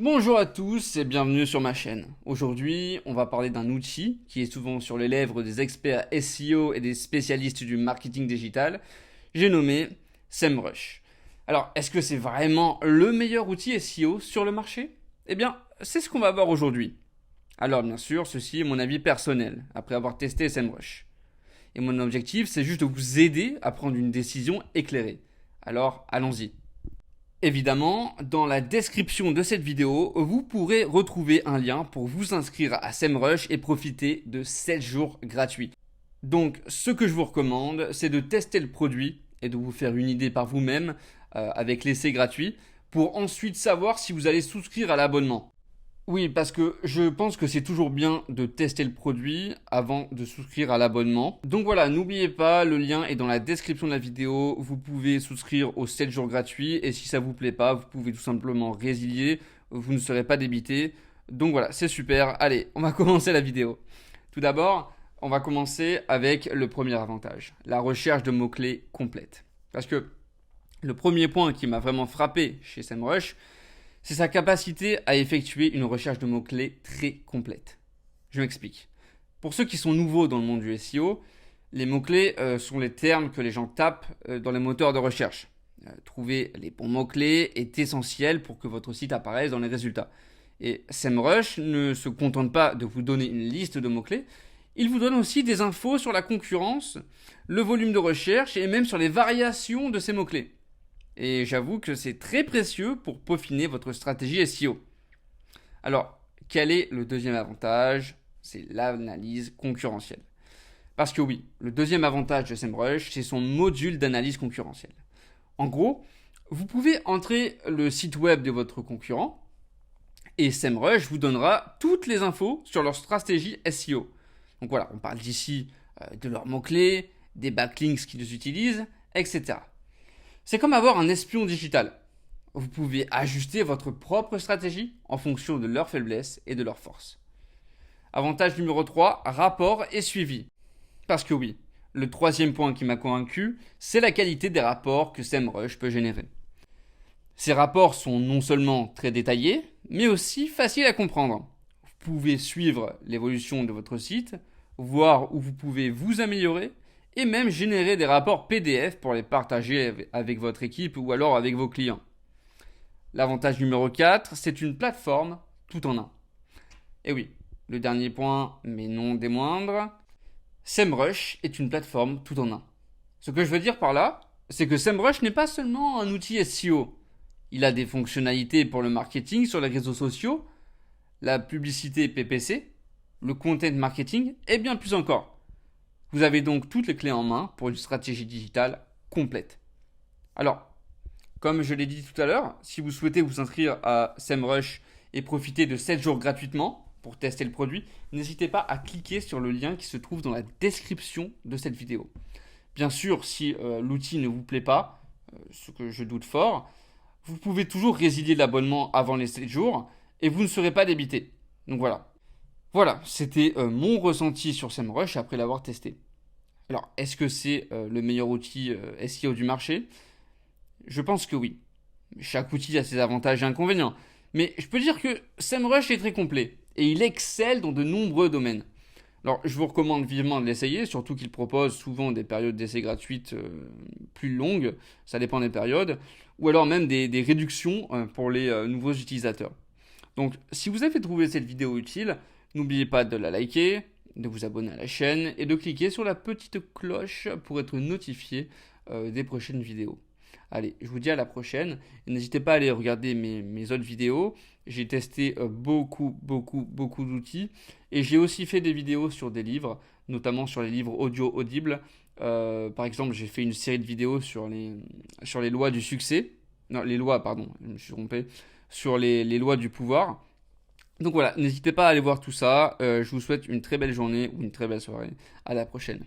Bonjour à tous et bienvenue sur ma chaîne. Aujourd'hui, on va parler d'un outil qui est souvent sur les lèvres des experts SEO et des spécialistes du marketing digital. J'ai nommé SEMrush. Alors, est-ce que c'est vraiment le meilleur outil SEO sur le marché? Eh bien, c'est ce qu'on va voir aujourd'hui. Alors, bien sûr, ceci est mon avis personnel, après avoir testé SEMrush. Et mon objectif, c'est juste de vous aider à prendre une décision éclairée. Alors, allons-y. Évidemment, dans la description de cette vidéo, vous pourrez retrouver un lien pour vous inscrire à SEMrush et profiter de 7 jours gratuits. Donc, ce que je vous recommande, c'est de tester le produit et de vous faire une idée par vous-même avec l'essai gratuit pour ensuite savoir si vous allez souscrire à l'abonnement. Oui, parce que je pense que c'est toujours bien de tester le produit avant de souscrire à l'abonnement. Donc voilà, n'oubliez pas, le lien est dans la description de la vidéo. Vous pouvez souscrire aux 7 jours gratuits et si ça vous plaît pas, vous pouvez tout simplement résilier. Vous ne serez pas débité. Donc voilà, c'est super. Allez, on va commencer la vidéo. Tout d'abord, on va commencer avec le premier avantage, la recherche de mots-clés complète. Parce que le premier point qui m'a vraiment frappé chez SEMrush, c'est sa capacité à effectuer une recherche de mots-clés très complète. Je m'explique. Pour ceux qui sont nouveaux dans le monde du SEO, les mots-clés sont les termes que les gens tapent dans les moteurs de recherche. Trouver les bons mots-clés est essentiel pour que votre site apparaisse dans les résultats. Et SEMrush ne se contente pas de vous donner une liste de mots-clés, il vous donne aussi des infos sur la concurrence, le volume de recherche et même sur les variations de ces mots-clés. Et j'avoue que c'est très précieux pour peaufiner votre stratégie SEO. Alors, quel est le deuxième avantage? C'est l'analyse concurrentielle. Parce que oui, le deuxième avantage de SEMrush, c'est son module d'analyse concurrentielle. En gros, vous pouvez entrer le site web de votre concurrent et SEMrush vous donnera toutes les infos sur leur stratégie SEO. Donc voilà, on parle d'ici de leurs mots-clés, des backlinks qu'ils utilisent, etc. C'est comme avoir un espion digital. Vous pouvez ajuster votre propre stratégie en fonction de leurs faiblesses et de leurs forces. Avantage numéro 3, rapport et suivi. Parce que oui, le troisième point qui m'a convaincu, c'est la qualité des rapports que SEMrush peut générer. Ces rapports sont non seulement très détaillés, mais aussi faciles à comprendre. Vous pouvez suivre l'évolution de votre site, voir où vous pouvez vous améliorer et même générer des rapports PDF pour les partager avec votre équipe ou alors avec vos clients. L'avantage numéro 4, c'est une plateforme tout en un. Et oui, le dernier point, mais non des moindres, SEMrush est une plateforme tout en un. Ce que je veux dire par là, c'est que SEMrush n'est pas seulement un outil SEO. Il a des fonctionnalités pour le marketing sur les réseaux sociaux, la publicité PPC, le content marketing et bien plus encore. Vous avez donc toutes les clés en main pour une stratégie digitale complète. Alors, comme je l'ai dit tout à l'heure, si vous souhaitez vous inscrire à SEMrush et profiter de 7 jours gratuitement pour tester le produit, n'hésitez pas à cliquer sur le lien qui se trouve dans la description de cette vidéo. Bien sûr, si l'outil ne vous plaît pas, ce que je doute fort, vous pouvez toujours résilier l'abonnement avant les 7 jours et vous ne serez pas débité. Donc voilà. Voilà, c'était mon ressenti sur SEMrush après l'avoir testé. Alors, est-ce que c'est le meilleur outil SEO du marché? Je pense que oui. Chaque outil a ses avantages et inconvénients. Mais je peux dire que SEMrush est très complet et il excelle dans de nombreux domaines. Alors, je vous recommande vivement de l'essayer, surtout qu'il propose souvent des périodes d'essai gratuites plus longues, ça dépend des périodes, ou alors même des réductions pour les nouveaux utilisateurs. Donc, si vous avez trouvé cette vidéo utile, n'oubliez pas de la liker, de vous abonner à la chaîne et de cliquer sur la petite cloche pour être notifié des prochaines vidéos. Allez, je vous dis à la prochaine. N'hésitez pas à aller regarder mes autres vidéos. J'ai testé beaucoup d'outils. Et j'ai aussi fait des vidéos sur des livres, notamment sur les livres audio audibles. Par exemple, j'ai fait une série de vidéos sur les lois du succès. Non, les lois, pardon, je me suis trompé. Sur les lois du pouvoir. Donc voilà, n'hésitez pas à aller voir tout ça. Je vous souhaite une très belle journée ou une très belle soirée. À la prochaine.